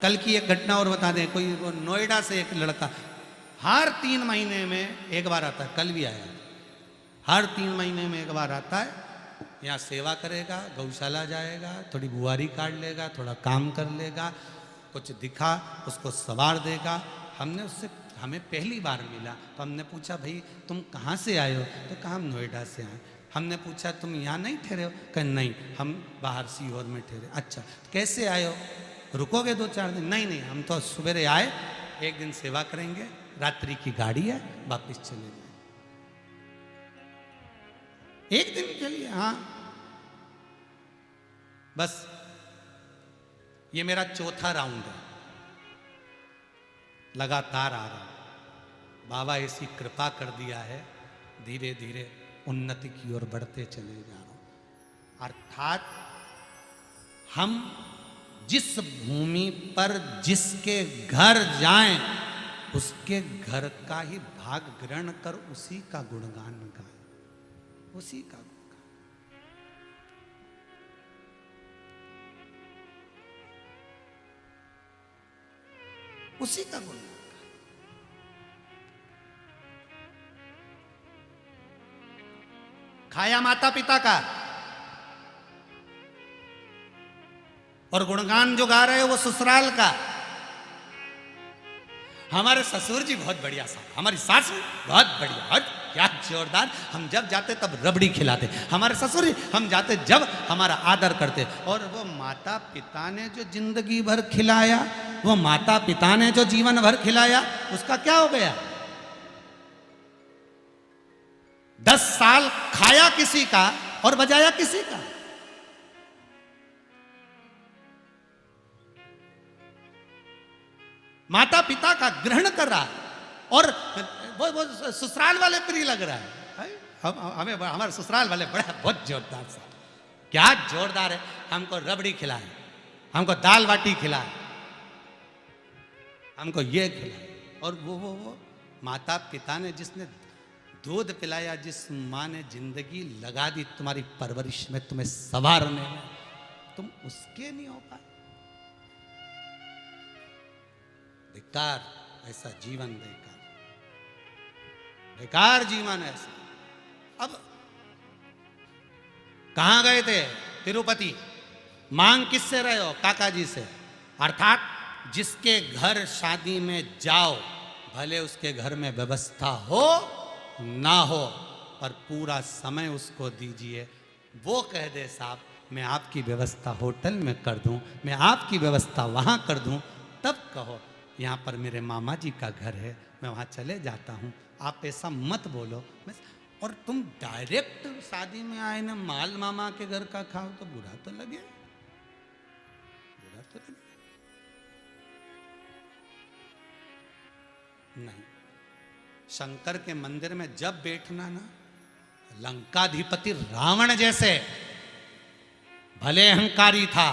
कल की एक घटना और बता दें। कोई नोएडा से एक लड़का हर 3 महीने में एक बार आता है, कल भी आया, हर 3 महीने में एक बार आता है, यहाँ सेवा करेगा, गौशाला जाएगा, थोड़ी बुआरी काट लेगा, थोड़ा काम कर लेगा, कुछ दिखा उसको सवार देगा। हमें पहली बार मिला तो हमने पूछा भाई तुम कहाँ से आए हो? तो कहा हम नोएडा से आए। हमने पूछा तुम यहाँ नहीं ठहरे हो? कहा नहीं, हम बाहर सीहोर में ठहरे। अच्छा, कैसे आए हो? रुकोगे 2-4 दिन? नहीं नहीं, हम तो सवेरे आए, एक दिन सेवा करेंगे, रात्रि की गाड़ी है, वापिस चले जाए। एक दिन के लिए, हाँ बस। ये मेरा चौथा राउंड है, लगातार आ रहा हूं। बाबा ऐसी कृपा कर दिया है, धीरे धीरे उन्नति की ओर बढ़ते चले जा रहा हूं। अर्थात हम जिस भूमि पर जिसके घर जाएं, उसके घर का ही भाग ग्रहण कर उसी का गुणगान गाएं, उसी का गुणगान। उसी का गुणगान। खाया माता पिता का और गुणगान जो गा रहे हैं वो ससुराल का। हमारे ससुर जी बहुत बढ़िया साहब, हमारी सासू बहुत बढ़िया, बहुत क्या जोरदार। हम जब जाते तब रबड़ी खिलाते हमारे ससुर जी, हम जाते जब हमारा आदर करते। और वो माता पिता ने जो जिंदगी भर खिलाया, वो माता पिता ने जो जीवन भर खिलाया, उसका क्या हो गया? 10 साल खाया किसी का और बजाया किसी का। माता पिता का ग्रहण कर रहा और वो ससुराल वाले प्रिय लग रहा है। हमें हमारे ससुराल वाले बड़ा बहुत जोरदार सा, क्या जोरदार है। हमको रबड़ी खिलाए, हमको दाल बाटी खिलाए, हमको ये खिलाए। और वो माता पिता ने जिसने दूध पिलाया, जिस माँ ने जिंदगी लगा दी तुम्हारी परवरिश में, तुम्हें संवारने में, तुम उसके नहीं हो पाए। बेकार ऐसा जीवन, बेकार बेकार जीवन ऐसा। अब कहां गए थे? तिरुपति। मांग किससे रहे हो? काका जी से। अर्थात जिसके घर शादी में जाओ, भले उसके घर में व्यवस्था हो ना हो, पर पूरा समय उसको दीजिए। वो कह दे साहब मैं आपकी व्यवस्था होटल में कर दूं, मैं आपकी व्यवस्था वहां कर दूं, तब कहो यहाँ पर मेरे मामा जी का घर है, मैं वहाँ चले जाता हूँ, आप ऐसा मत बोलो। और तुम डायरेक्ट शादी में आए ना, माल मामा के घर का खाओ तो बुरा तो लगे, बुरा तो लगे। नहीं, शंकर के मंदिर में जब बैठना ना, लंकाधिपति रावण जैसे, भले अहंकारी था,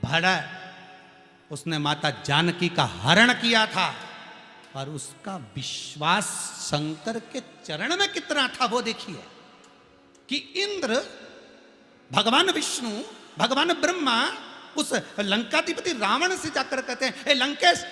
भड़ा, उसने माता जानकी का हरण किया था, पर उसका विश्वास शंकर के चरण में कितना था वो देखिए। कि इंद्र, भगवान विष्णु, भगवान ब्रह्मा उस लंकाधिपति रावण से जाकर कहते हैं, ए लंकेश,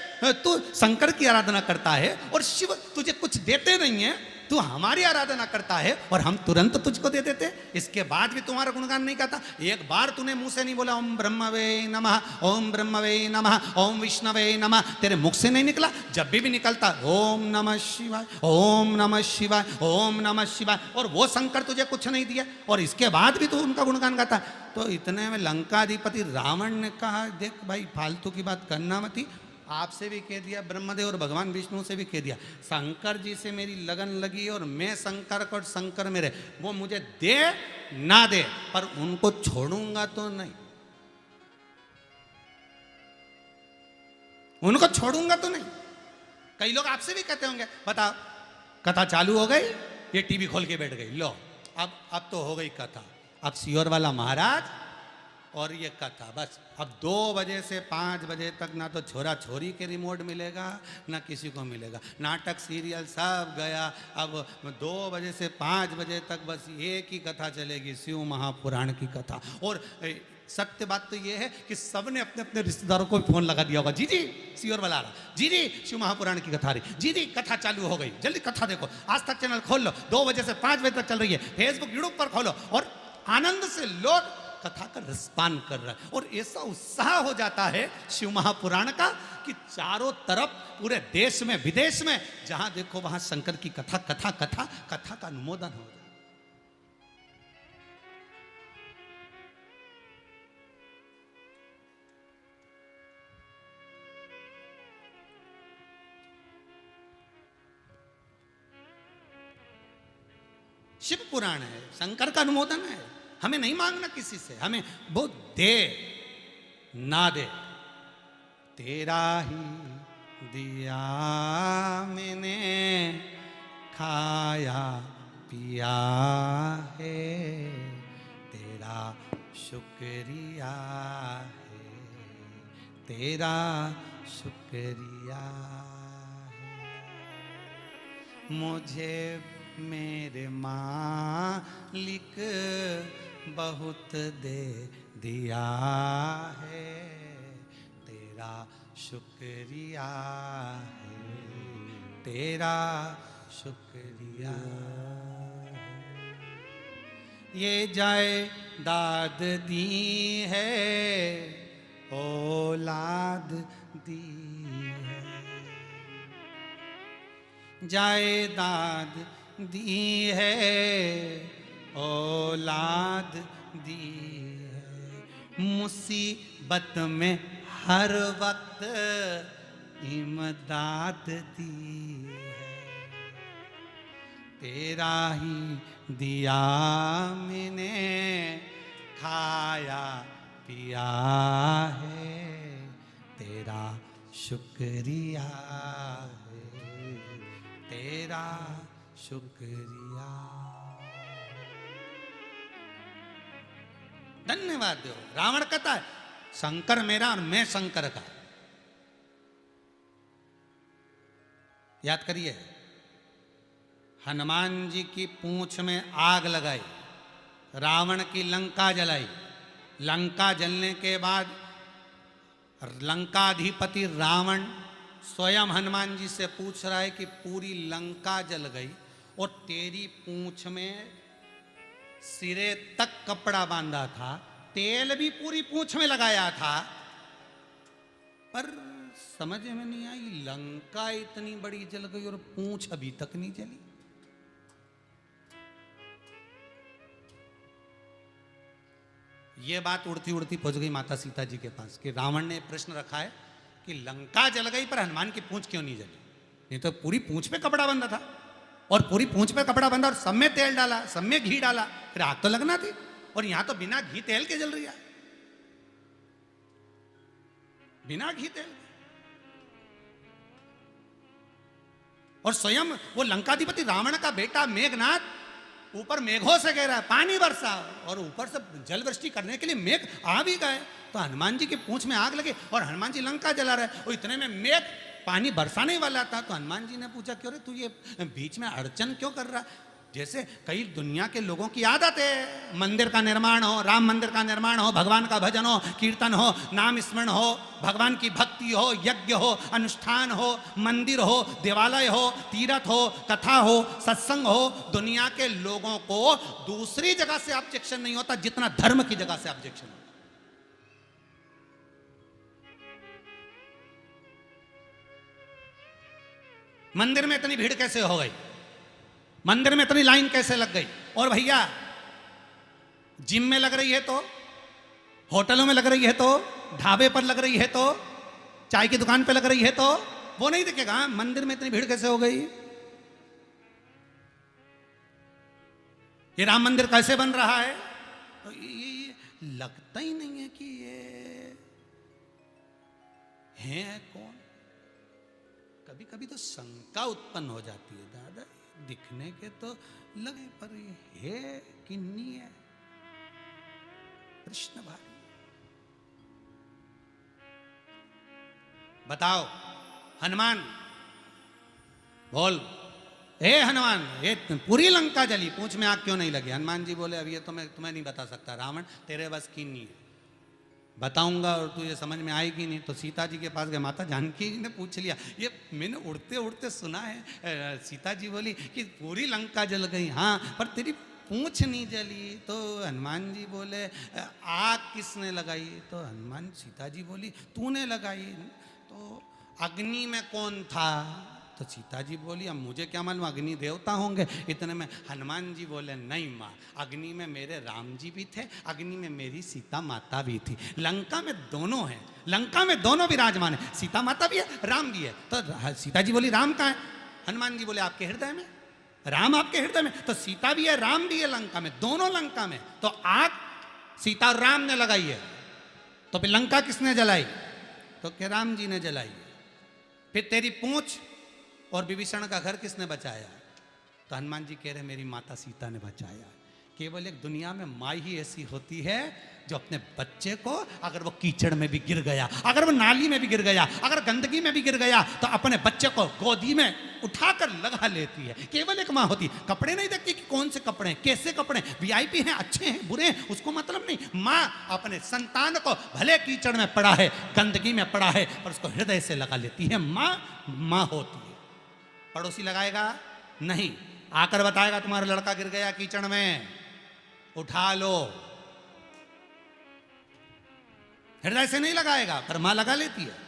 तू शंकर की आराधना करता है और शिव तुझे कुछ देते नहीं है, तू हमारी आराधना करता है और हम तुरंत तुझको दे देते, इसके बाद भी तुम्हारा गुणगान नहीं करता। एक बार तूने मुंह से नहीं बोला ओम ब्रह्मवे नमः, ओम ब्रह्मवे नमः, ओम विष्णवे नमः, तेरे मुख से नहीं निकला। जब भी निकलता ओम नमः शिवाय, ओम नमः शिवाय, ओम नमः शिवाय, और वो शंकर तुझे कुछ नहीं दिया और इसके बाद भी तू उनका गुणगान गाता। तो इतने में लंकाधिपति रावण ने कहा, देख भाई फालतू की बात करना मत ही, आपसे भी कह दिया, ब्रह्मदेव और भगवान विष्णु से भी कह दिया, शंकर जी से मेरी लगन लगी और मैं शंकर को और शंकर मेरे, वो मुझे दे ना दे, पर उनको छोड़ूंगा तो नहीं, उनको छोड़ूंगा तो नहीं। कई लोग आपसे भी कहते होंगे, बताओ कथा चालू हो गई, ये टीवी खोल के बैठ गई, लो अब तो हो गई कथा, अब सीहोर वाला महाराज और ये कथा, बस अब 2 बजे से 5 बजे तक ना तो छोरा छोरी के रिमोट मिलेगा, ना किसी को मिलेगा, नाटक सीरियल सब गया। अब 2 बजे से 5 बजे तक बस एक ही कथा चलेगी, शिव महापुराण की कथा। और सत्य बात तो ये है कि सबने अपने अपने रिश्तेदारों को फोन लगा दिया होगा, जी जी सीओर वाला आ रहा, जी जी शिव महापुराण की कथा रही, जी जी कथा चालू हो गई, जल्दी कथा देखो, आज तक चैनल खोल लो, 2 बजे से 5 बजे तक चल रही है, फेसबुक यूट्यूब पर खोलो, और आनंद से लोग कथा का रिस्पान कर रहा है। और ऐसा उत्साह हो जाता है शिव महापुराण का कि चारों तरफ पूरे देश में विदेश में जहां देखो वहां शंकर की कथा कथा कथा कथा का अनुमोदन हो जाए। शिव पुराण है, शंकर का अनुमोदन है, हमें नहीं मांगना किसी से, हमें वो दे ना दे, तेरा ही दिया मैंने खाया पिया है, तेरा शुक्रिया है, तेरा शुक्रिया है, मुझे मेरे मालिक बहुत दे दिया है, तेरा शुक्रिया है, तेरा शुक्रिया है। ये जायदाद दी है, औलाद दी है, जायदाद दी है, औलाद दी है, मुसीबत में हर वक्त इमदाद दी है, तेरा ही दिया मैंने खाया पिया है, तेरा शुक्रिया है, तेरा शुक्रिया। धन्यवाद दो। रावण कहता है शंकर मेरा और मैं शंकर का। याद करिए, हनुमान जी की पूंछ में आग लगाई, रावण की लंका जलाई, लंका जलने के बाद लंकाधिपति रावण स्वयं हनुमान जी से पूछ रहा है कि पूरी लंका जल गई और तेरी पूंछ में सिरे तक कपड़ा बांधा था, तेल भी पूरी पूंछ में लगाया था, पर समझ में नहीं आई लंका इतनी बड़ी जल गई और पूंछ अभी तक नहीं जली। यह बात उड़ती उड़ती पहुंच गई माता सीता जी के पास कि रावण ने प्रश्न रखा है कि लंका जल गई पर हनुमान की पूंछ क्यों नहीं जली? नहीं तो पूरी पूंछ पे कपड़ा बंधा था, और पूरी पूंछ पे कपड़ा बंधा और सब में तेल डाला, सब में घी डाला, फिर आग तो लगना थी, और यहां तो बिना घी तेल के जल रही है, बिना घी तेल। और स्वयं वो लंकाधिपति रावण का बेटा मेघनाथ ऊपर मेघों से कह रहा है पानी बरसा, और ऊपर से जल वृष्टि करने के लिए मेघ आ भी गए, तो हनुमान जी की पूंछ में आग लगे और हनुमान जी लंका जला रहे, और इतने में मेघ पानी बरसाने वाला था। तो हनुमान जी ने पूछा क्यों रे तू ये बीच में अड़चन क्यों कर रहा? जैसे कई दुनिया के लोगों की आदत है, मंदिर का निर्माण हो, राम मंदिर का निर्माण हो, भगवान का भजन हो, कीर्तन हो, नाम स्मरण हो, भगवान की भक्ति हो, यज्ञ हो, अनुष्ठान हो, मंदिर हो, देवालय हो, तीर्थ हो, कथा हो, सत्संग हो, दुनिया के लोगों को दूसरी जगह से ऑब्जेक्शन नहीं होता जितना धर्म की जगह से ऑब्जेक्शन होता। मंदिर में इतनी भीड़ कैसे हो गई, मंदिर में इतनी लाइन कैसे लग गई? और भैया जिम में लग रही है तो, होटलों में लग रही है तो, ढाबे पर लग रही है तो, चाय की दुकान पे लग रही है तो, वो नहीं दिखेगा मंदिर में इतनी भीड़ कैसे हो गई? ये राम मंदिर कैसे बन रहा है? तो ये लगता ही नहीं है कि ये है कौन। कभी कभी तो शंका उत्पन्न हो जाती है, दादा दिखने के तो लगे पर ये है कि नहीं है, प्रश्न भारी। बताओ हनुमान, बोल हे हनुमान, ये पूरी लंका जली, पूंछ में आग क्यों नहीं लगी? हनुमान जी बोले अब ये तो मैं तुम्हें नहीं बता सकता रावण, तेरे बस की नहीं है। बताऊंगा और तुझे समझ में आएगी नहीं। तो सीता जी के पास गए, माता जानकी जी ने पूछ लिया, ये मैंने उड़ते उड़ते सुना है। सीता जी बोली कि पूरी लंका जल गई, हाँ पर तेरी पूंछ नहीं जली। तो हनुमान जी बोले आग किसने लगाई? तो हनुमान सीता जी बोली तूने लगाई। तो अग्नि में कौन था? तो सीता जी बोली अब मुझे क्या मालूम, अग्नि देवता होंगे। इतने में हनुमान जी बोले नहीं माँ, अग्नि में मेरे राम जी भी थे, अग्नि में मेरी सीता माता भी थी। लंका में दोनों हैं, लंका में दोनों विराजमान है, सीता माता भी है, राम भी है। तो सीता जी बोली राम कहाँ है? हनुमान जी बोले आपके हृदय में, राम आपके हृदय में। तो सीता भी है, राम भी है लंका में, दोनों लंका में। तो आग सीता और राम ने लगाई है, तो फिर लंका किसने जलाई? तो क्या राम जी ने जलाई। फिर तेरी पूंछ और विभीषण का घर किसने बचाया? तो हनुमान जी कह रहे मेरी माता सीता ने बचाया। केवल एक दुनिया में माँ ही ऐसी होती है जो अपने बच्चे को, अगर वो कीचड़ में भी गिर गया, अगर वो नाली में भी गिर गया, अगर गंदगी में भी गिर गया, तो अपने बच्चे को गोदी में उठाकर लगा लेती है। केवल एक माँ होती, कपड़े नहीं देखती कि कौन से कपड़े हैं, कैसे कपड़े हैं, वीआईपी हैं, अच्छे हैं, बुरे हैं, उसको मतलब नहीं। माँ अपने संतान को भले कीचड़ में पड़ा है, गंदगी में पड़ा है, पर उसको हृदय से लगा लेती है। माँ माँ होती है। पड़ोसी लगाएगा नहीं, आकर बताएगा तुम्हारा लड़का गिर गया कीचड़ में, उठा लो, हृदय से नहीं लगाएगा, पर मां लगा लेती है।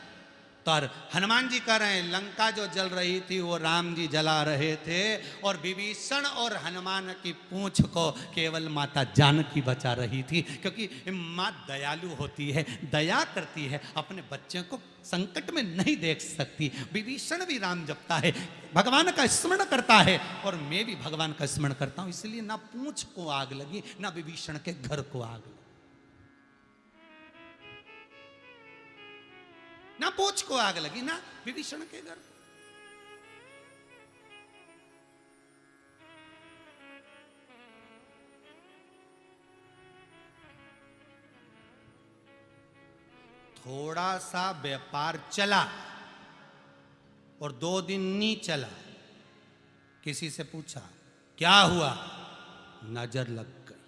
तो हनुमान जी कह रहे हैं लंका जो जल रही थी वो राम जी जला रहे थे, और विभीषण और हनुमान की पूंछ को केवल माता जानकी बचा रही थी। क्योंकि माँ दयालु होती है, दया करती है, अपने बच्चे को संकट में नहीं देख सकती। विभीषण भी राम जपता है, भगवान का स्मरण करता है, और मैं भी भगवान का स्मरण करता हूं। इसलिए ना पूंछ को आग लगी, ना विभीषण के घर को आग लगी, ना पूंछ को आग लगी, ना विभीषण के घर। थोड़ा सा व्यापार चला और 2 दिन नहीं चला, किसी से पूछा क्या हुआ, नजर लग गई।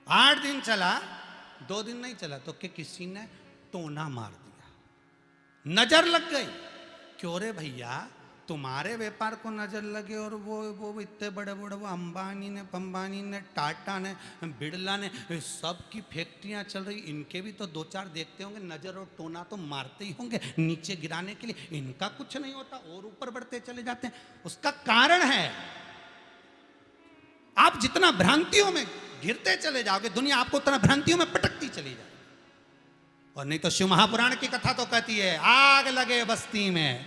8 दिन चला, 2 दिन नहीं चला, तो कि किसी ने टोना मार दिया, नजर लग गई। क्यों रे भैया, तुम्हारे व्यापार को नजर लगे और वो इतने बड़े बड़े, वो अंबानी ने टाटा ने बिरला ने सबकी फैक्ट्रियां चल रही, इनके भी तो 2-4 देखते होंगे, नजर और टोना तो मारते ही होंगे नीचे गिराने के लिए, इनका कुछ नहीं होता और ऊपर बढ़ते चले जाते हैं। उसका कारण है आप जितना भ्रांतियों में गिरते चले जाओगे, दुनिया आपको उतना भ्रांतियों में पटकती चली जाएगी। और नहीं तो शिव महापुराण की कथा तो कहती है आग लगे बस्ती में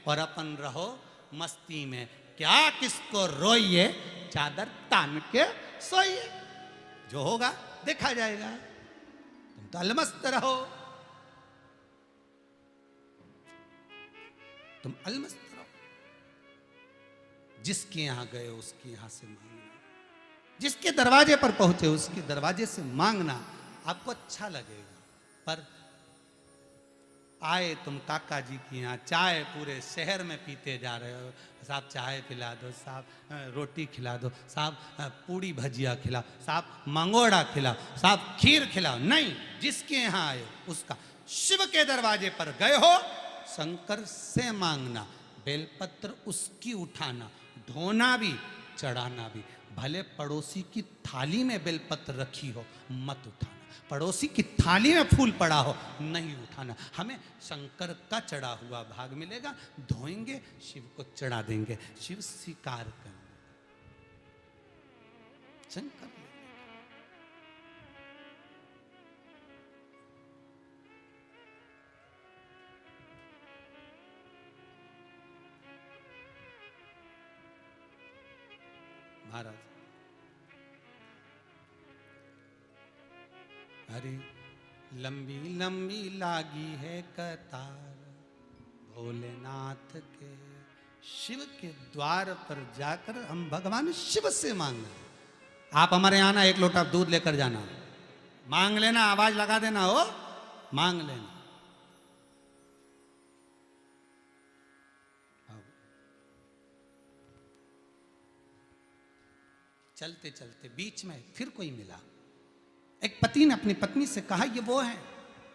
और अपन रहो मस्ती में, क्या किसको रोइए, चादर तान के सोइए, जो होगा देखा जाएगा, तुम तो अलमस्त रहो, तुम अलमस्त रहो। जिसके यहां गए उसके यहां से मांगना, जिसके दरवाजे पर पहुंचे उसके दरवाजे से मांगना, आपको अच्छा लगेगा। पर आए तुम काका जी की यहाँ, चाय पूरे शहर में पीते जा रहे हो, साहब चाय पिला दो, साहब रोटी खिला दो, साहब पूड़ी भजिया खिलाओ, साहब मंगोड़ा खिलाओ, साहब खीर खिलाओ, नहीं, जिसके यहाँ आए उसका। शिव के दरवाजे पर गए हो, शंकर से मांगना, बेलपत्र उसकी उठाना, ढोना भी चढ़ाना भी। भले पड़ोसी की थाली में बेलपत्र रखी हो मत उठाना, पड़ोसी की थाली में फूल पड़ा हो नहीं उठाना। हमें शंकर का चढ़ा हुआ भाग मिलेगा, धोएंगे, शिव को चढ़ा देंगे, शिव स्वीकार करेंगे, शंकर। महाराज अरे लंबी लंबी लागी है कतार, भोलेनाथ के शिव के द्वार पर जाकर हम भगवान शिव से मांगना। आप हमारे यहाँ ना 1 लोटा दूध लेकर जाना, मांग लेना, आवाज लगा देना, हो मांग लेना। चलते चलते बीच में फिर कोई मिला। एक पति ने अपनी पत्नी से कहा, ये वो हैं,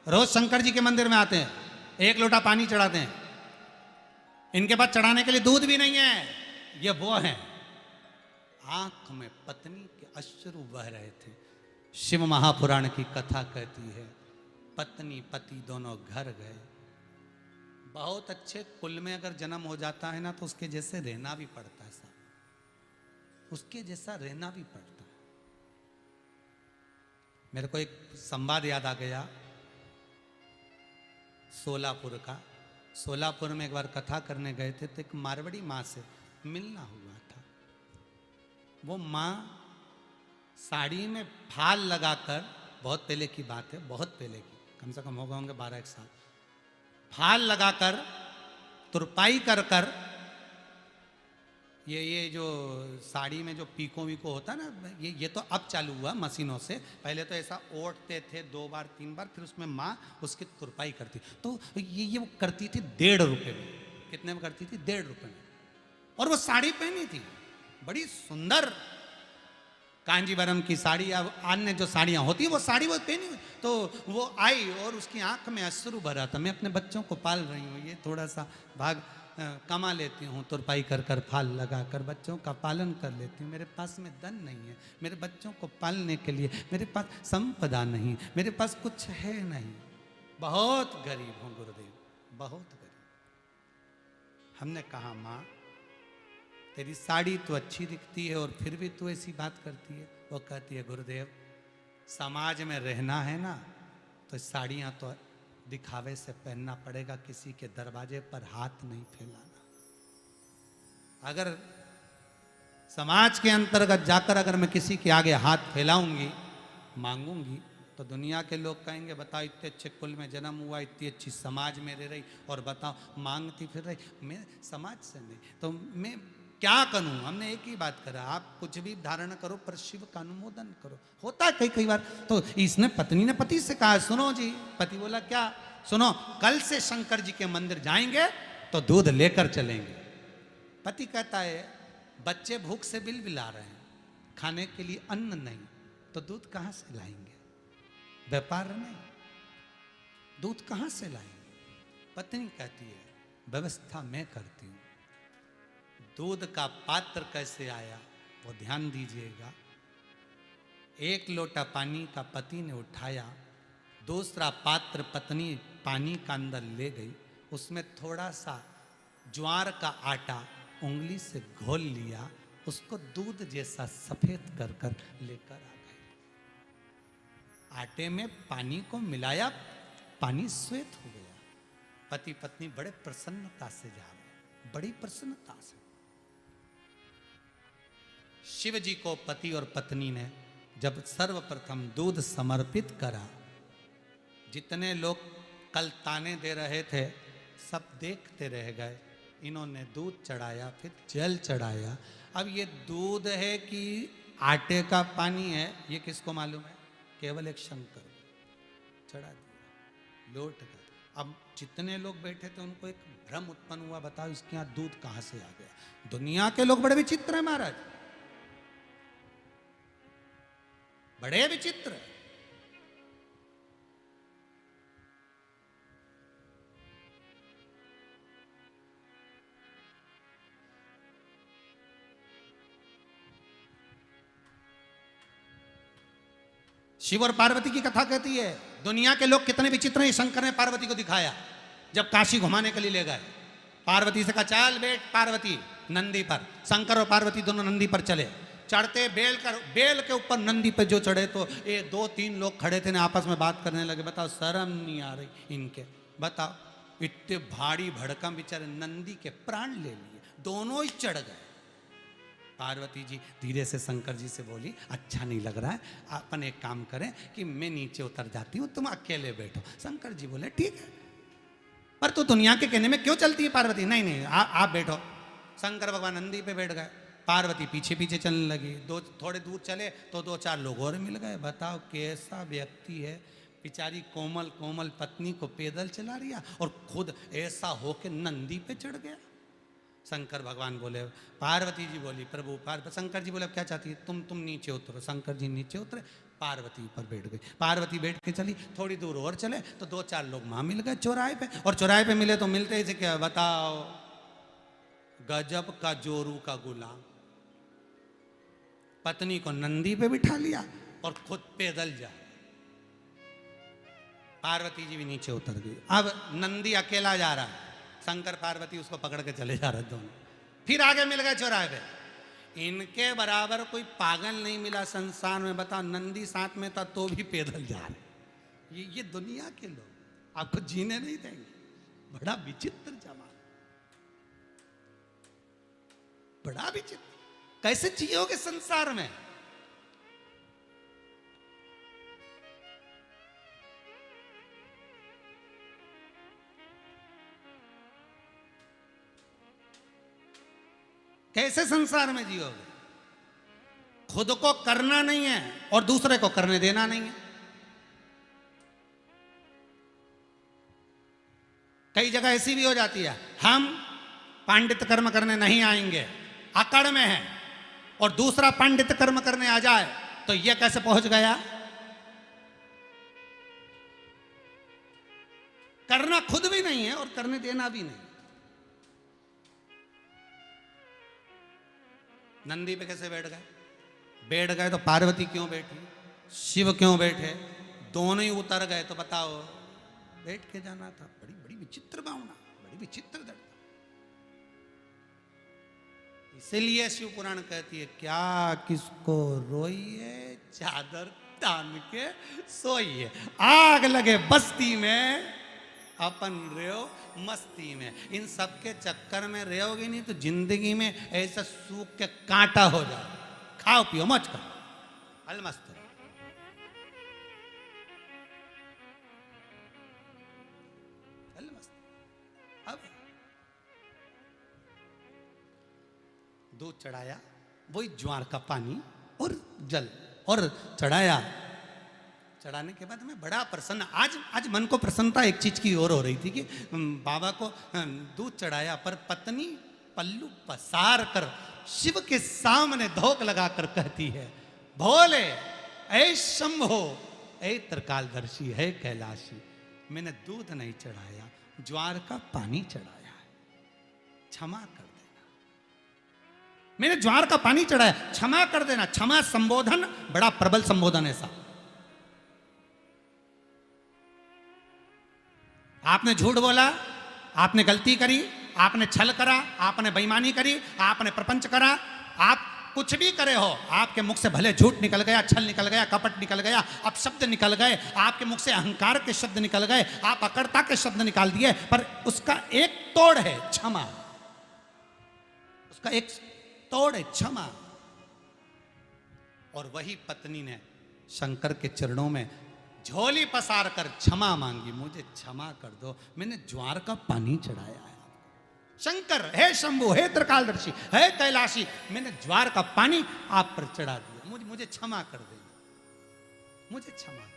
रोज शंकर जी के मंदिर में आते हैं, एक लोटा पानी चढ़ाते हैं, इनके पास चढ़ाने के लिए दूध भी नहीं है, ये वो हैं। आंख में पत्नी के अश्रु बह रहे थे। शिव महापुराण की कथा कहती है, पत्नी पति दोनों घर गए। बहुत अच्छे कुल में अगर जन्म हो जाता है ना, तो उसके जैसे रहना भी पड़ता है साहब, उसके जैसा रहना भी पड़ता है। मेरे को एक संवाद याद आ गया सोलापुर का। सोलापुर में एक बार कथा करने गए थे, तो एक मारवाड़ी माँ से मिलना हुआ था। वो माँ साड़ी में फाल लगाकर, बहुत पहले की बात है, बहुत पहले की, कम से कम होंगे 12 साल, फाल लगाकर तुरपाई कर कर, ये जो साड़ी में जो पीको वीको होता ना, ये तो अब चालू हुआ मशीनों से, पहले तो ऐसा ओढ़ते थे 2 बार 3 बार, फिर उसमें माँ उसकी तुरपाई करती। तो ये वो करती थी 1.5 रुपये में। कितने में करती थी? 1.5 रुपये में। और वो साड़ी पहनी थी बड़ी सुंदर, कांजीवरम की साड़ी या अन्य जो साड़ियाँ होती है वो साड़ी वो पहनी हुई। तो वो आई और उसकी आंख में अश्रु भरा था। मैं अपने बच्चों को पाल रही हूँ, ये थोड़ा सा भाग कमा लेती हूँ, तुरपाई कर कर फाल लगा कर बच्चों का पालन कर लेती हूँ। मेरे पास में धन नहीं है, मेरे बच्चों को पालने के लिए मेरे पास संपदा नहीं, मेरे पास कुछ है नहीं, बहुत गरीब हूँ गुरुदेव, बहुत गरीब। हमने कहा, माँ तेरी साड़ी तो अच्छी दिखती है और फिर भी तू ऐसी बात करती है। वो कहती है, गुरुदेव समाज में रहना है ना, तो साड़ियाँ तो दिखावे से पहनना पड़ेगा, किसी के दरवाजे पर हाथ नहीं फैलाना। अगर समाज के अंतर्गत जाकर अगर मैं किसी के आगे हाथ फैलाऊंगी, मांगूंगी, तो दुनिया के लोग कहेंगे, बताओ इतने अच्छे कुल में जन्म हुआ, इतनी अच्छी समाज में रह रही, और बताओ मांगती फिर रही। मैं समाज से नहीं, तो मैं क्या करूं? हमने एक ही बात करा, आप कुछ भी धारण करो पर शिव का अनुमोदन करो। होता है कई बार। तो इसने पत्नी ने पति से कहा, सुनो जी। पति बोला, क्या? सुनो, कल से शंकर जी के मंदिर जाएंगे तो दूध लेकर चलेंगे। पति कहता है, बच्चे भूख से बिलबिला रहे हैं, खाने के लिए अन्न नहीं, तो दूध कहां से लाएंगे? व्यापार नहीं, दूध कहां से लाएंगे? पत्नी कहती है, व्यवस्था मैं करती हूं। दूध का पात्र कैसे आया वो ध्यान दीजिएगा। 1 लोटा पानी का पति ने उठाया, दूसरा पात्र पत्नी पानी का अंदर ले गई, उसमें थोड़ा सा ज्वार का आटा उंगली से घोल लिया, उसको दूध जैसा सफेद कर कर लेकर आ गए। आटे में पानी को मिलाया, पानी श्वेत हो गया। पति पत्नी बड़े प्रसन्नता से जा रहे, बड़ी प्रसन्नता से। शिव जी को पति और पत्नी ने जब सर्वप्रथम दूध समर्पित करा, जितने लोग कल ताने दे रहे थे सब देखते रह गए। इन्होंने दूध चढ़ाया, फिर जल चढ़ाया। अब ये दूध है कि आटे का पानी है, ये किसको मालूम है? केवल एक शंकर चढ़ा दिया, लौट गए। अब जितने लोग बैठे थे उनको एक भ्रम उत्पन्न हुआ, बताओ इसके यहाँ दूध कहां से आ गया? दुनिया के लोग बड़े विचित्र हैं महाराज, बड़े विचित्र। शिव और पार्वती की कथा कहती है, दुनिया के लोग कितने विचित्र हैं। शंकर ने पार्वती को दिखाया, जब काशी घुमाने के लिए ले गए। पार्वती से कहा, चल बैठ पार्वती नंदी पर। शंकर और पार्वती दोनों नंदी पर चले। चढ़ते बेल के ऊपर नंदी पे जो चढ़े, तो ये 2-3 लोग खड़े थे ना, आपस में बात करने लगे। बताओ शर्म नहीं आ रही इनके? बताओ, इतने भारी भड़कम बेचारे नंदी के प्राण ले लिए, दोनों ही चढ़ गए। पार्वती जी धीरे से शंकर जी से बोली, अच्छा नहीं लग रहा है, अपन एक काम करें कि मैं नीचे उतर जाती हूँ, तुम अकेले बैठो। शंकर जी बोले, ठीक है, पर तू दुनिया के कहने में क्यों चलती है? पार्वती, नहीं नहीं आप बैठो। शंकर भगवान नंदी पे बैठ गए, पार्वती पीछे पीछे चलने लगी। थोड़े दूर चले तो 2-4 लोग और मिल गए। बताओ कैसा व्यक्ति है, बेचारी कोमल कोमल पत्नी को पैदल चला रिया और खुद ऐसा होके नंदी पे चढ़ गया। शंकर भगवान बोले, पार्वती जी बोली प्रभु शंकर जी बोले अब क्या चाहती है तुम नीचे उतरो। शंकर जी नीचे उतरे, पार्वती ऊपर बैठ गई। पार्वती बैठ के चली, थोड़ी दूर और चले तो दो चार लोग वहां मिल गए चौराहे पे, और चौराहे पे मिले तो मिलते ही से क्या बताओ, गजब का जोरू का गुलाम, पत्नी को नंदी पे बिठा लिया और खुद पैदल जा। पार्वती जी भी नीचे उतर गई। अब नंदी अकेला जा रहा है, शंकर पार्वती उसको पकड़ के चले जा रहे दोनों। फिर आगे मिल गए चौराहे पे। इनके बराबर कोई पागल नहीं मिला संसार में, बताओ। नंदी साथ में था तो भी पैदल जा रहे। ये दुनिया के लोग आपको जीने नहीं देंगे। बड़ा विचित्र जमाना, बड़ा विचित्र। कैसे जियोगे संसार में? कैसे संसार में जियोगे? खुद को करना नहीं है और दूसरे को करने देना नहीं है। कई जगह ऐसी भी हो जाती है, हम पांडित कर्म करने नहीं आएंगे, अकड़ में है, और दूसरा पांडित कर्म करने आ जाए तो यह कैसे पहुंच गया? करना खुद भी नहीं है और करने देना भी नहीं। नंदी पे कैसे बैठ गए? बैठ गए तो पार्वती क्यों बैठी, शिव क्यों बैठे? दोनों ही उतर गए तो बताओ, बैठ के जाना था। बड़ी बड़ी विचित्र भावना, बड़ी विचित्र दर्द। इसीलिए शिव पुराण कहती है, क्या किसको रोइए, चादर तान के सोइए। आग लगे बस्ती में, अपन रहो मस्ती में। इन सब के चक्कर में रहोगे नहीं तो जिंदगी में ऐसा सूख के कांटा हो जाए। खाओ पियो मौज करो, अलमस्त रहो। अलमस्त। अब दूध चढ़ाया, वही ज्वार का पानी और जल, और चढ़ाया। चढ़ाने के बाद मैं बड़ा प्रसन्न, आज मन को प्रसन्नता एक चीज की और हो रही थी कि बाबा को दूध चढ़ाया, पर पत्नी पल्लू पसार कर शिव के सामने धोख लगाकर कहती है, भोले ऐ शंभो ऐ त्रिकालदर्शी है कैलाशी, मैंने दूध नहीं चढ़ाया, ज्वार का पानी चढ़ाया है, क्षमा कर देना। मैंने ज्वार का पानी चढ़ाया, क्षमा कर देना। क्षमा संबोधन बड़ा प्रबल संबोधन है साहब। आपने झूठ बोला, आपने गलती करी, आपने छल करा, आपने बेईमानी करी, आपने प्रपंच करा, आप कुछ भी करे हो, आपके मुख से भले झूठ निकल गया, छल निकल गया, कपट निकल गया, अपशब्द निकल गए, आपके मुख से अहंकार के शब्द निकल गए, आप अकड़ता के शब्द निकाल दिए, पर उसका एक तोड़ है क्षमा। उसका एक तोड़ है क्षमा। और वही पत्नी ने शंकर के चरणों में झोली पसार कर क्षमा मांगी, मुझे क्षमा कर दो, मैंने ज्वार का पानी चढ़ाया है। शंकर हे शंभु हे त्रिकालदर्शी हे कैलाशी, मैंने ज्वार का पानी आप पर चढ़ा दिया, मुझे क्षमा कर देना, मुझे क्षमा कर।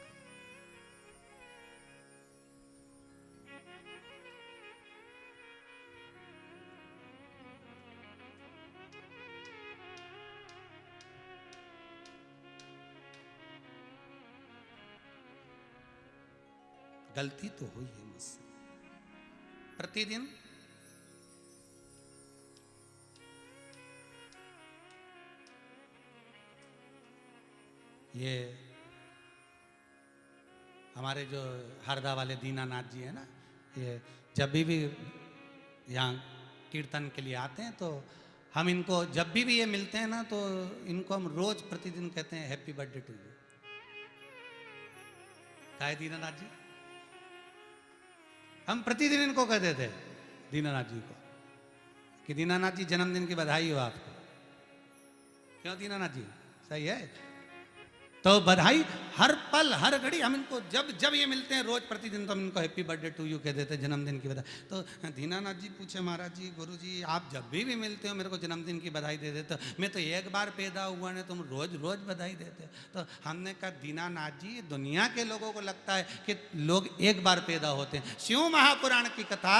गलती तो हुई है मुझसे। प्रतिदिन ये हमारे जो हरदा वाले दीनानाथ जी है ना, ये जब भी यहाँ कीर्तन के लिए आते हैं तो हम इनको जब भी ये मिलते हैं ना तो इनको हम रोज प्रतिदिन कहते हैं हैप्पी बर्थडे टू यू। क्या है दीनानाथ जी? हम प्रतिदिन इनको कहते थे दीनानाथ जी को कि दीनानाथ जी जन्मदिन की बधाई हो आपको। क्यों दीनानाथ जी? सही है। तो बधाई हर पल हर घड़ी हम इनको जब ये मिलते हैं रोज प्रतिदिन तो हम इनको हैप्पी बर्थडे टू यू कह देते हैं, जन्मदिन की बधाई। तो दीनानाथ जी पूछे, महाराज जी गुरु जी आप जब भी मिलते हो मेरे को जन्मदिन की बधाई दे देते हो, मैं तो एक बार पैदा हुआ नहीं, तुम रोज रोज बधाई देते हो। तो हमने कहा दीनानाथ जी दुनिया के लोगों को लगता है कि लोग एक बार पैदा होते हैं। शिव महापुराण की कथा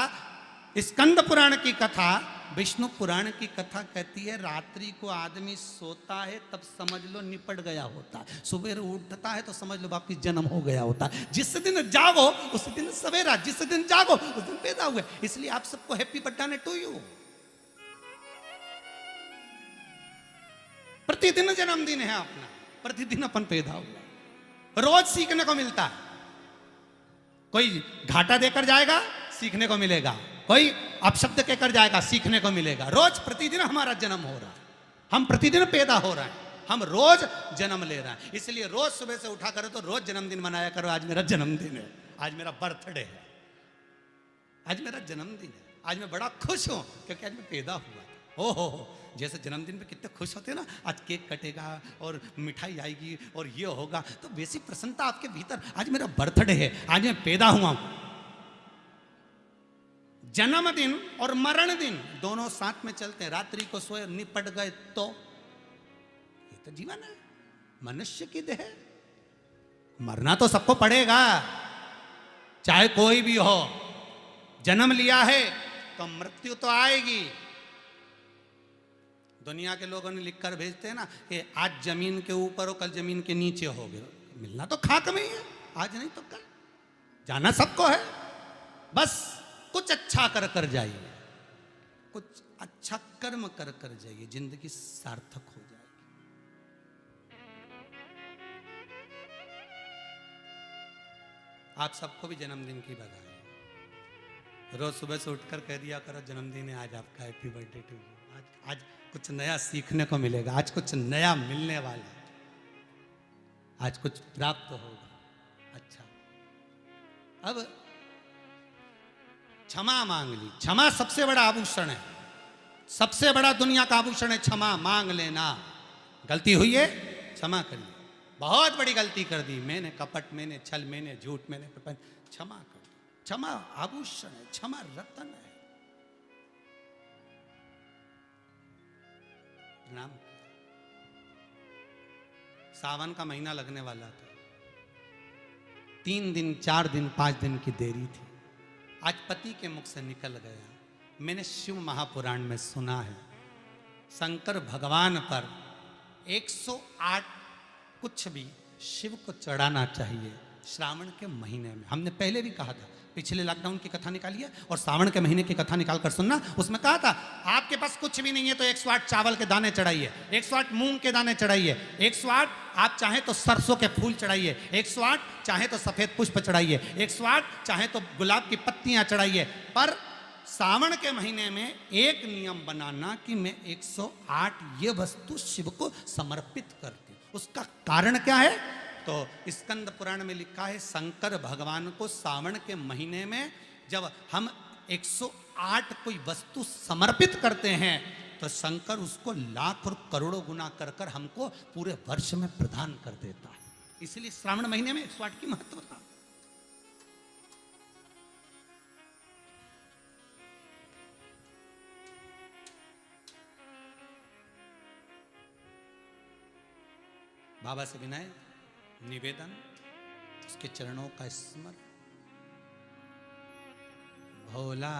स्कंद पुराण की कथा, विष्णु पुराण की कथा कहती है रात्रि को आदमी सोता है तब समझ लो निपट गया होता है, सुबह उठता है तो समझ लो वापिस जन्म हो गया होता है। जिस दिन जागो उस दिन सवेरा, जिस दिन जागो उस दिन पैदा हुए। इसलिए आप सबको हैप्पी बर्थडे टू यू। प्रतिदिन जन्मदिन है अपना, प्रतिदिन अपन पैदा हुआ, रोज सीखने को मिलता है। कोई घाटा देकर जाएगा सीखने को मिलेगा, कोई अपशब्द कहकर जाएगा सीखने को मिलेगा। रोज प्रतिदिन हमारा जन्म हो रहा है, हम प्रतिदिन पैदा हो रहे हैं, हम रोज जन्म ले रहे हैं। इसलिए रोज सुबह से उठा करो तो रोज जन्मदिन मनाया करो। आज मेरा जन्मदिन है, आज मेरा बर्थडे है, आज मेरा जन्मदिन है, आज मैं बड़ा खुश हूं क्योंकि आज मैं पैदा हुआ। हो जैसे जन्मदिन पे कितने खुश होते हैं ना, आज केक कटेगा और मिठाई आएगी और ये होगा, तो वैसी प्रसन्नता आपके भीतर, आज मेरा बर्थडे है, आज मैं पैदा हुआ हूं। जन्मदिन और मरण दिन दोनों साथ में चलते हैं। रात्रि को सोए निपट गए तो ये तो जीवन है, मनुष्य की देह। मरना तो सबको पड़ेगा, चाहे कोई भी हो। जन्म लिया है तो मृत्यु तो आएगी। दुनिया के लोगों ने लिखकर भेजते हैं ना कि आज जमीन के ऊपर हो कल जमीन के नीचे हो गए। मिलना तो खाक में ही है, आज नहीं तो कल। जाना सबको है, बस कुछ अच्छा कर कर जाइए, कुछ अच्छा कर्म कर कर जाइए, जिंदगी सार्थक हो जाएगी। आप सबको भी जन्मदिन की बधाई। रोज सुबह से उठकर कह दिया करो जन्मदिन है आज आपका, हैप्पी बर्थडे टू यू। आज कुछ नया सीखने को मिलेगा, आज कुछ नया मिलने वाला है, आज कुछ प्राप्त होगा। अच्छा, अब क्षमा मांग ली। क्षमा सबसे बड़ा आभूषण है, सबसे बड़ा दुनिया का आभूषण है क्षमा मांग लेना। गलती हुई है क्षमा करिए। बहुत बड़ी गलती कर दी मैंने, कपट मैंने, छल मैंने, झूठ मैंने, क्षमा कर। क्षमा आभूषण है, क्षमा रतन है। प्रणाम। सावन का महीना लगने वाला था, 3 दिन 4 दिन 5 दिन की देरी थी। आज पति के मुख से निकल गया। मैंने शिव महापुराण में सुना है शंकर भगवान पर 108 कुछ भी शिव को चढ़ाना चाहिए श्रावण के महीने में। हमने पहले भी कहा था, पिछले लॉकडाउन की कथा निकालिए और सावन के महीने की कथा निकाल कर सुनना। उसमें कहा था आपके पास कुछ भी नहीं है तो 108 चावल के दाने चढ़ाइए, 108 मूंग के दाने चढ़ाइए, 108 आप चाहे तो सरसों के फूल चढ़ाइए, 108 चाहे तो सफेद पुष्प चढ़ाइए, 108 चाहे तो गुलाब की पत्तियां चढ़ाइए। पर सावन के महीने में एक नियम बनाना कि मैं 108 ये वस्तु शिव को समर्पित करती हूं। उसका कारण क्या है? तो स्कंद पुराण में लिखा है शंकर भगवान को सावन के महीने में जब हम 108 कोई वस्तु समर्पित करते हैं तो शंकर उसको लाख और करोड़ों गुना कर कर हमको पूरे वर्ष में प्रदान कर देता है। इसलिए श्रावण महीने में 108 की महत्वता। बाबा से विनय निवेदन, उसके चरणों का स्मरण। भोला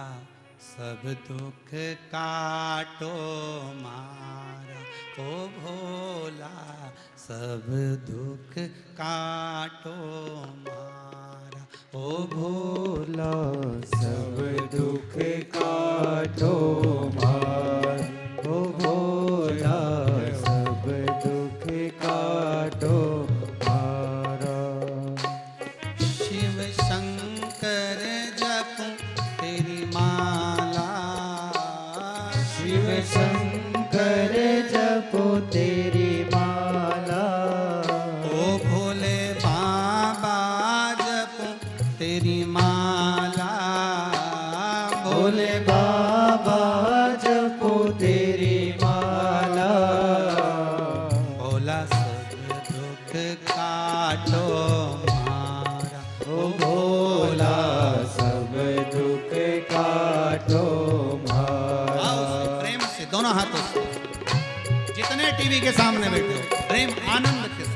सब दुख काटो मारा, ओ भोला सब दुख काटो मारा, ओ भोला सब दुख काटो मारा, ओ भोला सब दुख काटो मारा। शिव शंकर जपूं तेरी माला, शिव शंकर जपो तेरी माला, ओ भोले बाबा जपूं तेरी माला, भोले बाबा जपो तेरी माला। भोला सब दुख काटो मारा, ओ भोला सब दुख काटो मारा। आओ उसे प्रेम से दोनों हाथों से, जितने टीवी के सामने बैठे हो प्रेम आनंद के साथ।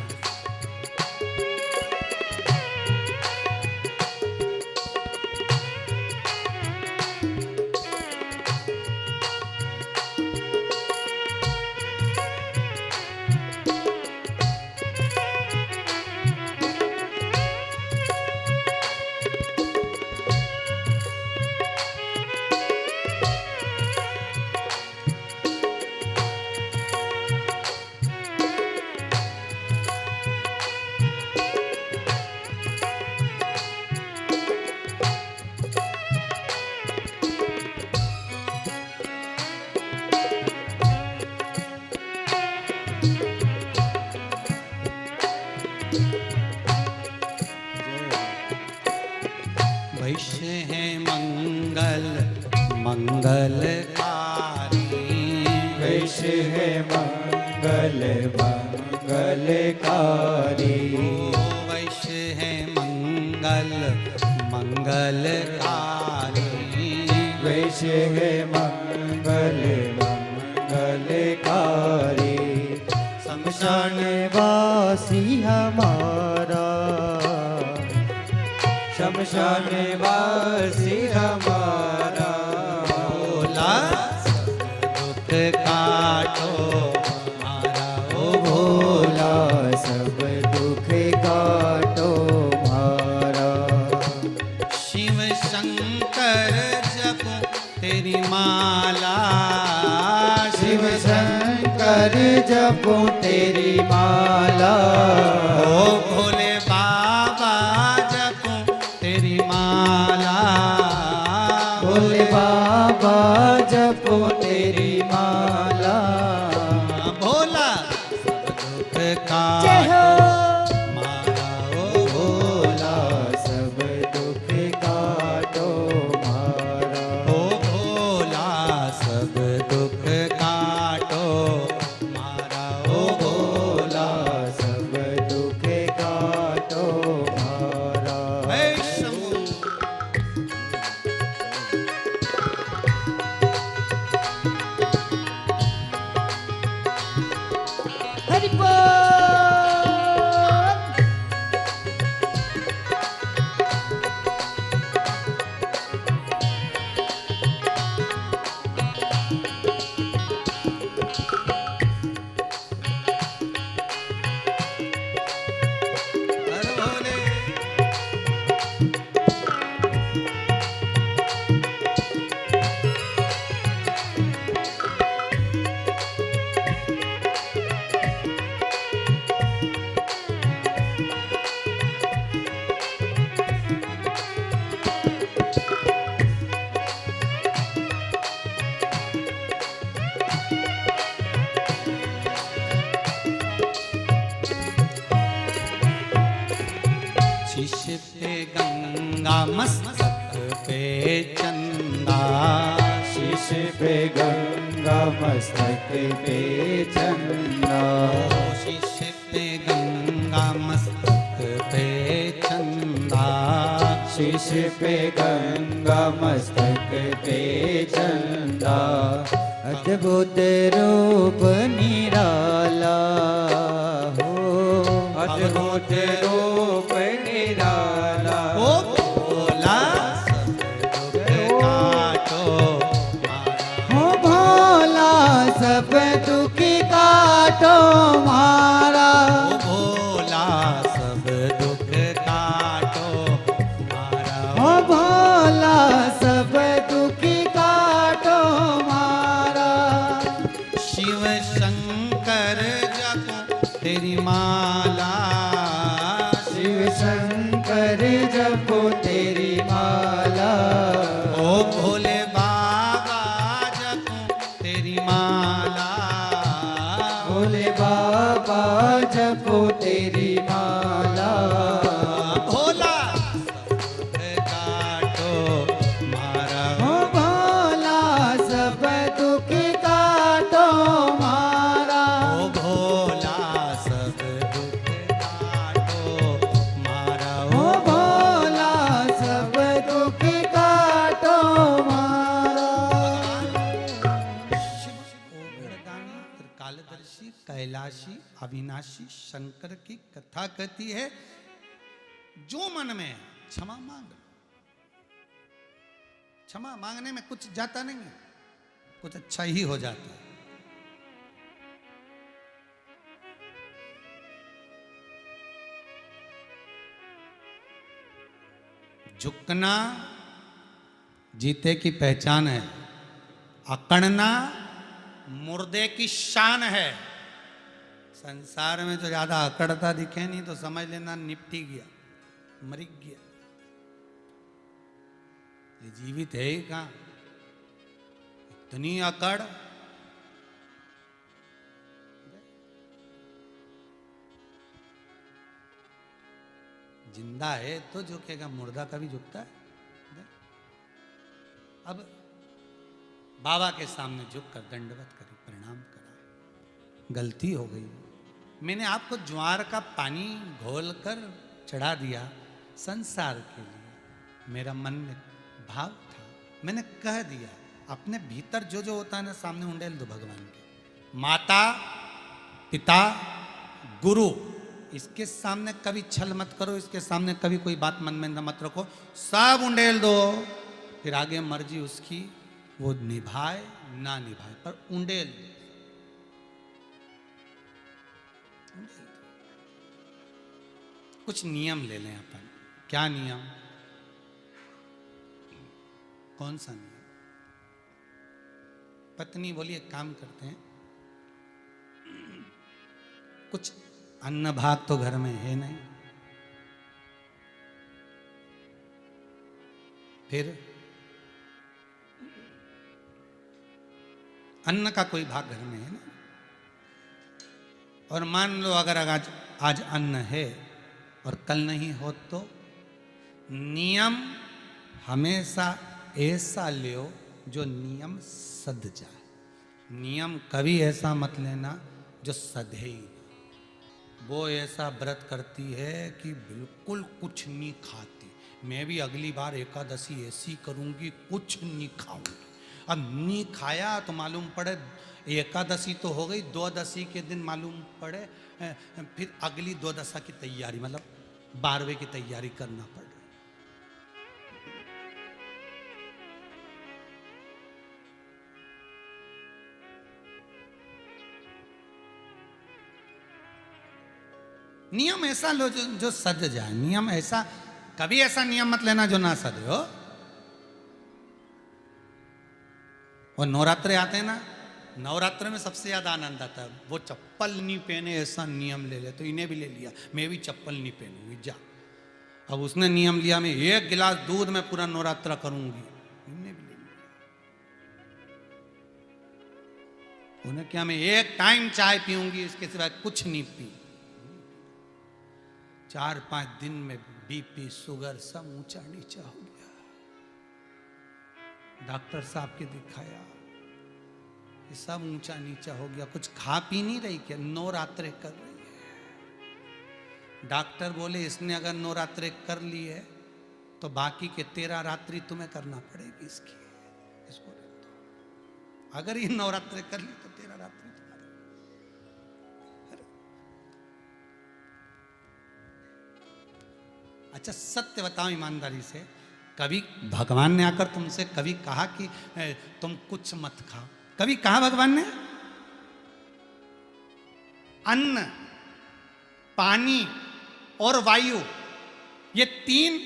वैश्य है मंगल मंगलकारी, वैश्य है मंगल मंगलकारी, वैश्य है मंगल मंगलकारी, वैश्य है मंगल मंगलकारी। शमशान वासी हमारा, शमशान वासी हमारा, भोला दुख काटो हमारा, ओ भोला सब दुख काटो मारा। शिव शंकर जपो तेरी माला, शिव शंकर जपो तेरी माला, ओ भोले बाबा जपो तेरी माला, भोले बाबा जपो तेरी माला। भोला सब दुख काटो मारा, ओ भोला सब दुख काटो मारा, ओ भोला सब दुख काटो मारा, ओ भोला सब दुख काटो मारा। हे शंभू। हरि बोल। हर भोले शिष्य पे गंगा मस्तक पे चंदा, शीश पे गंगा मस्तक पे चंदा, शिष्य पे गंगा मस्तक पे चंदा, शीश पे गंगा मस्तक पे चंदा। अद्भुत रूप निराला हो, अद्भुत रूप निराला, ओ भोला सब दुख काटो मारा, हो भोला सब दुख काटो मारा, ओ भोला सब दुख काटो मारा, हो भोला सब दुख काटो मारा। शिव शंकर जपो तेरी माला, शिव शंकर जपो तेरी माला, ओ भोले बाबा जपो तेरी माला, भोले बाबा जपो तेरी माला। भोला सब काटो मारा, हो भोला सब दुख काटो मारा, ओ भोला सब दुख काटो मारा, हो ओ भोला सब दुख काटो मारा। शिव ओगरदानी त्रिकालदर्शी कैलाशी अविनाशी शंकर की कथा कहती है, जो मन में क्षमा मांग लो। क्षमा मांगने में कुछ जाता नहीं है, कुछ अच्छा ही हो जाता है। झुकना जीते की पहचान है, अकड़ना मुर्दे की शान है। संसार में तो ज्यादा अकड़ता दिखे नहीं तो समझ लेना निपटी गया, मर गया। ये जीवित है ही कहां, इतनी अकड़। जिंदा है तो झुकेगा, मुर्दा कभी झुकता है? अब बाबा के सामने झुककर दंडवत करी, प्रणाम करा, गलती हो गई, मैंने आपको ज्वार का पानी घोलकर चढ़ा दिया संसार के लिए, मेरा मन में भाव था, मैंने कह दिया, अपने भीतर जो जो होता है ना सामने उंडेल दो भगवान के, माता पिता गुरु, इसके सामने कभी छल मत करो, इसके सामने कभी कोई बात मन में न मत रखो, सब उंडेल दो, फिर आगे मर्जी उसकी, वो निभाए ना निभाए पर उंडेल दो। कुछ नियम ले लें अपन। क्या नियम? कौन सा नियम? पत्नी बोली एक काम करते हैं, कुछ अन्न भाग तो घर में है नहीं, फिर अन्न का कोई भाग घर में है ना, और मान लो अगर आज अन्न है और कल नहीं हो तो नियम हमेशा ऐसा लियो जो नियम सद जाए। नियम कभी ऐसा मत लेना जो सधे ही ना। वो ऐसा व्रत करती है कि बिल्कुल कुछ नहीं खाती, मैं भी अगली बार एकादशी ऐसी करूंगी कुछ नहीं खाऊंगी। अब नहीं खाया तो मालूम पड़े एकादशी तो हो गई, द्वादशी के दिन मालूम पड़े फिर अगली द्वादशा की तैयारी, मतलब 12वें की तैयारी करना पड़ रही। नियम ऐसा लो जो सद जाए। नियम ऐसा, कभी ऐसा नियम मत लेना जो ना सदे हो। और नवरात्रे आते हैं ना, नवरात्र में सबसे ज्यादा आनंद आता है। वो चप्पल नहीं पहने ऐसा नियम ले ले, तो इन्हें भी ले लिया, मैं भी चप्पल नहीं पहनूंगी जा। अब उसने नियम लिया मैं 1 गिलास दूध में पूरा नवरात्र करूंगी, इन्हें भी ले लिया। उन्हें क्या मैं 1 टाइम चाय पीऊंगी, इसके सिवाय कुछ नहीं पी। 4-5 दिन में बीपी शुगर सब ऊंचा नीचा हो गया। डॉक्टर साहब के दिखाया, ये सब ऊंचा नीचा हो गया। कुछ खा पी नहीं रही क्या? नवरात्रे कर रही है। डॉक्टर बोले इसने अगर नवरात्रे कर ली है तो बाकी के 13 रात्रि तुम्हें करना पड़ेगी इसकी, इसको रख दो। अगर ये नवरात्रे कर ली तो 13 रात्रि तुम्हारी। अच्छा सत्य बताओ ईमानदारी से, कभी भगवान ने आकर तुमसे कभी कहा कि तुम कुछ मत खाओ? कभी कहा भगवान ने? अन्न, पानी और वायु, ये 3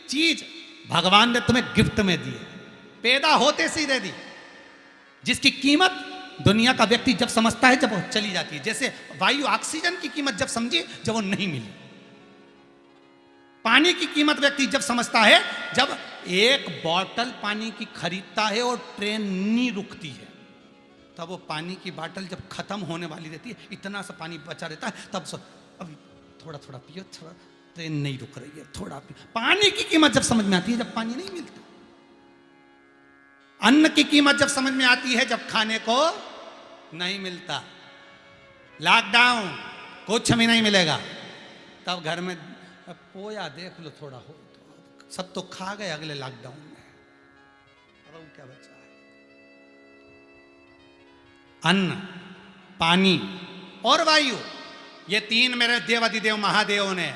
चीज भगवान ने तुम्हें गिफ्ट में दी, पैदा होते से ही दे दी, जिसकी कीमत दुनिया का व्यक्ति जब समझता है जब वो चली जाती है। जैसे वायु, ऑक्सीजन की कीमत जब समझी जब वो नहीं मिली। पानी की कीमत व्यक्ति जब समझता है जब 1 बॉटल पानी की खरीदता है और ट्रेन नहीं रुकती है, तब वो पानी की बोतल जब खत्म होने वाली रहती है, इतना सा पानी बचा रहता है, तब अभी थोड़ा थोड़ा पियो, थोड़ा, ट्रेन नहीं रुक रही है, थोड़ा पियो। पानी की कीमत जब समझ में आती है जब पानी नहीं मिलता। अन्न की कीमत जब समझ में आती है जब खाने को नहीं मिलता। लॉकडाउन, कुछ भी नहीं मिलेगा, तब घर में पोया देख लो थोड़ा हो तो, सब तो खा गए अगले लॉकडाउन में, अब क्या बचा है? अन्न, पानी और वायु, ये 3 मेरे देवाधिदेव महादेव ने,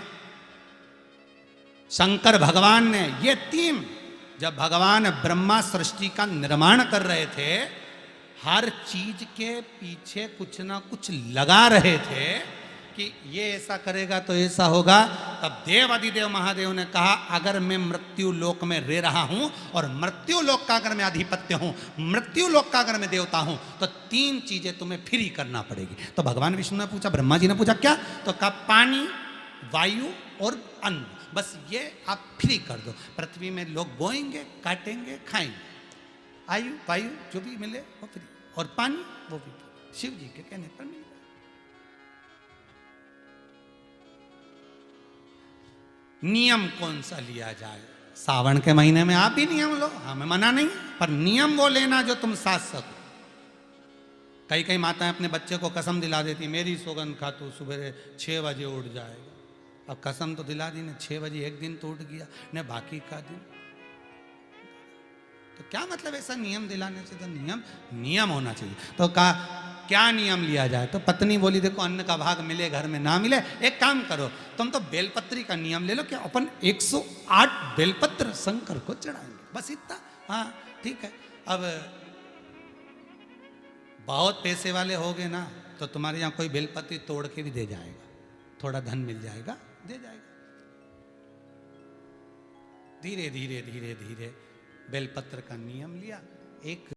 शंकर भगवान ने, ये 3 जब भगवान ब्रह्मा सृष्टि का निर्माण कर रहे थे, हर चीज के पीछे कुछ ना कुछ लगा रहे थे कि ये ऐसा करेगा तो ऐसा होगा। तब देवाधिदेव महादेव ने कहा अगर मैं मृत्यु लोक में रह रहा हूं और मृत्यु लोक का अगर मैं अधिपत्य हूं, मृत्यु लोक का अगर मैं देवता हूं, तो 3 चीजें तुम्हें फ्री करना पड़ेगी। तो भगवान विष्णु ने पूछा, ब्रह्मा जी ने पूछा क्या? तो कहा पानी, वायु और अन्न, बस ये आप फ्री कर दो। पृथ्वी में लोग बोएंगे, काटेंगे, खाएंगे, आयु वायु जो भी मिले वो फ्री, और पानी वो भी शिव जी के कहने पर मिले। नियम कौन सा लिया जाए? सावन के महीने में आप भी नियम लो, हमें मना नहीं, पर नियम वो लेना जो तुम साथ सको। कई कई माताएं अपने बच्चे को कसम दिला देती, मेरी सौगंध खा तू सुबह 6 बजे उठ जाएगा। अब कसम तो दिला दी ने, 6 बजे एक दिन तो उठ गया ने, बाकी का दिन तो क्या मतलब ऐसा नियम दिलाने से? तो नियम होना चाहिए। तो कहा क्या नियम लिया जाए? तो पत्नी बोली देखो अन्न का भाग मिले घर में ना मिले, एक काम करो तुम तो बेलपत्री का नियम ले लो कि अपन 108 बेलपत्र शंकर को चढ़ाएंगे, बस इतना। हाँ ठीक है। अब बहुत पैसे वाले हो गए ना तो तुम्हारे यहाँ कोई बेलपत्री तोड़ के भी दे जाएगा, थोड़ा धन मिल जाएगा, दे जाएगा। धीरे धीरे धीरे धीरे बेलपत्र का नियम लिया। एक